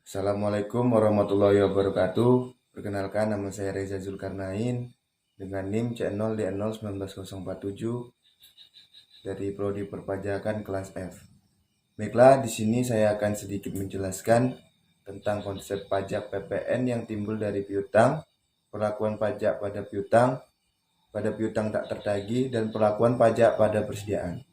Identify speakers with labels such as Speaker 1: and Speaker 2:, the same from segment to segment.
Speaker 1: Assalamualaikum warahmatullahi wabarakatuh. Perkenalkan, nama saya Reza Zulkarnain dengan NIM C0D01947 dari Prodi Perpajakan kelas F. Baiklah, di sini saya akan sedikit menjelaskan tentang konsep pajak PPN yang timbul dari piutang, perlakuan pajak pada piutang tak tertagih, dan perlakuan pajak pada persediaan.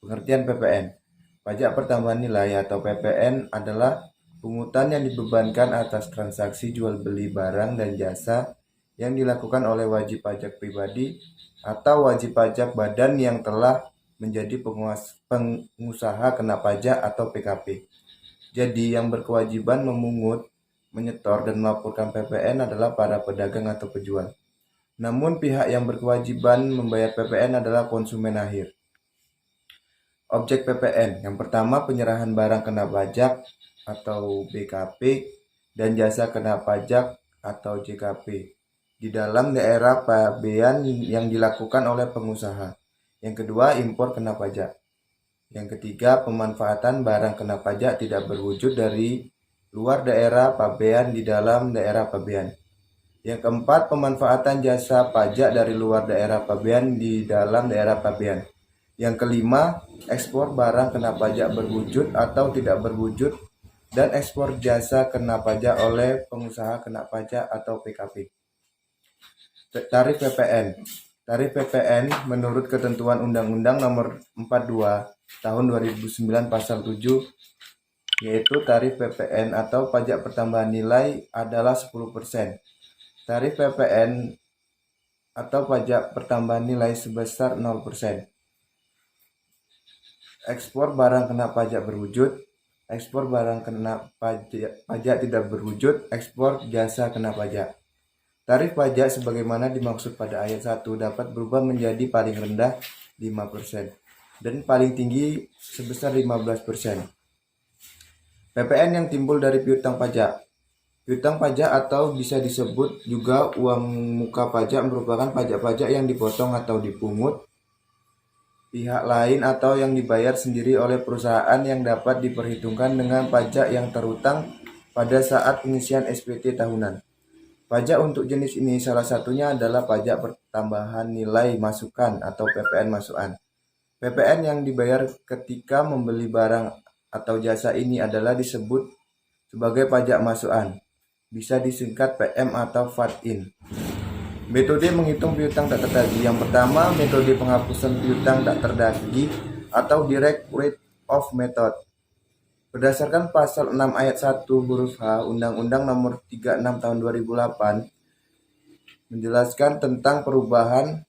Speaker 1: Pengertian PPN. Pajak pertambahan nilai atau PPN adalah pungutan yang dibebankan atas transaksi jual beli barang dan jasa yang dilakukan oleh wajib pajak pribadi atau wajib pajak badan yang telah menjadi pengusaha kena pajak atau PKP. Jadi yang berkewajiban memungut, menyetor, dan melaporkan PPN adalah para pedagang atau penjual. Namun pihak yang berkewajiban membayar PPN adalah konsumen akhir. Objek PPN. Yang pertama, penyerahan barang kena pajak atau BKP dan jasa kena pajak atau JKP di dalam daerah pabean yang dilakukan oleh pengusaha. Yang kedua, impor kena pajak. Yang ketiga, pemanfaatan barang kena pajak tidak berwujud dari luar daerah pabean di dalam daerah pabean. Yang keempat, pemanfaatan jasa pajak dari luar daerah pabean di dalam daerah pabean. Yang kelima, ekspor barang kena pajak berwujud atau tidak berwujud dan ekspor jasa kena pajak oleh pengusaha kena pajak atau PKP. Tarif PPN. Tarif PPN menurut ketentuan Undang-Undang Nomor 42 Tahun 2009 Pasal 7 yaitu tarif PPN atau pajak pertambahan nilai adalah 10%. Tarif PPN atau pajak pertambahan nilai sebesar 0%. Ekspor barang kena pajak berwujud, ekspor barang kena pajak tidak berwujud, ekspor jasa kena pajak. Tarif pajak sebagaimana dimaksud pada ayat 1 dapat berubah menjadi paling rendah 5% dan paling tinggi sebesar 15%. PPN yang timbul dari piutang pajak. Piutang pajak atau bisa disebut juga uang muka pajak merupakan pajak-pajak yang dipotong atau dipungut pihak lain atau yang dibayar sendiri oleh perusahaan yang dapat diperhitungkan dengan pajak yang terutang pada saat pengisian SPT tahunan. Pajak untuk jenis ini salah satunya adalah pajak pertambahan nilai masukan atau PPN masukan. PPN yang dibayar ketika membeli barang atau jasa ini adalah disebut sebagai pajak masukan. Bisa disingkat PM atau VAT-in. Metode menghitung piutang tak tertagih. Yang pertama, metode penghapusan piutang tak tertagih atau direct write-off method. Berdasarkan pasal 6 ayat 1 huruf H Undang-Undang Nomor 36 Tahun 2008 menjelaskan tentang perubahan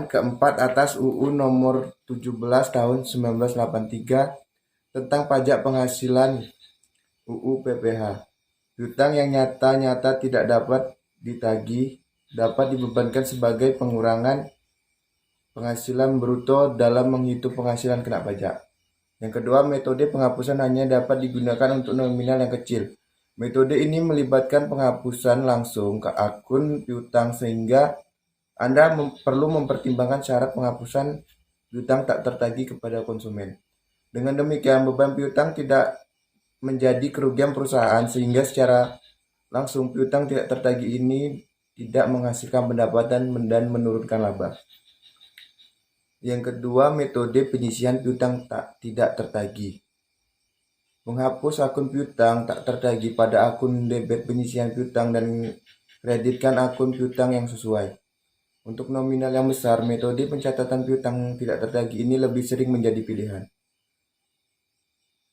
Speaker 1: keempat atas UU Nomor 17 Tahun 1983 tentang pajak penghasilan UU PPH. Piutang yang nyata-nyata tidak dapat ditagih dapat dibebankan sebagai pengurangan penghasilan bruto dalam menghitung penghasilan kena pajak. Yang kedua, metode penghapusan hanya dapat digunakan untuk nominal yang kecil. Metode ini melibatkan penghapusan langsung ke akun piutang sehingga Anda perlu mempertimbangkan syarat penghapusan piutang tak tertagih kepada konsumen. Dengan demikian, beban piutang tidak menjadi kerugian perusahaan sehingga secara langsung piutang tidak tertagih ini tidak menghasilkan pendapatan dan menurunkan laba. Yang kedua, metode penyisian piutang tidak tertagih. Menghapus akun piutang tak tertagih pada akun debit penyisian piutang dan kreditkan akun piutang yang sesuai. Untuk nominal yang besar, metode pencatatan piutang tidak tertagih ini lebih sering menjadi pilihan.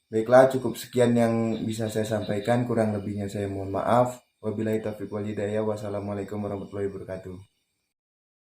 Speaker 1: Baiklah, cukup sekian yang bisa saya sampaikan. Kurang lebihnya saya mohon maaf. Wabillahi taufiq wal hidayah. Wassalamualaikum warahmatullahi wabarakatuh.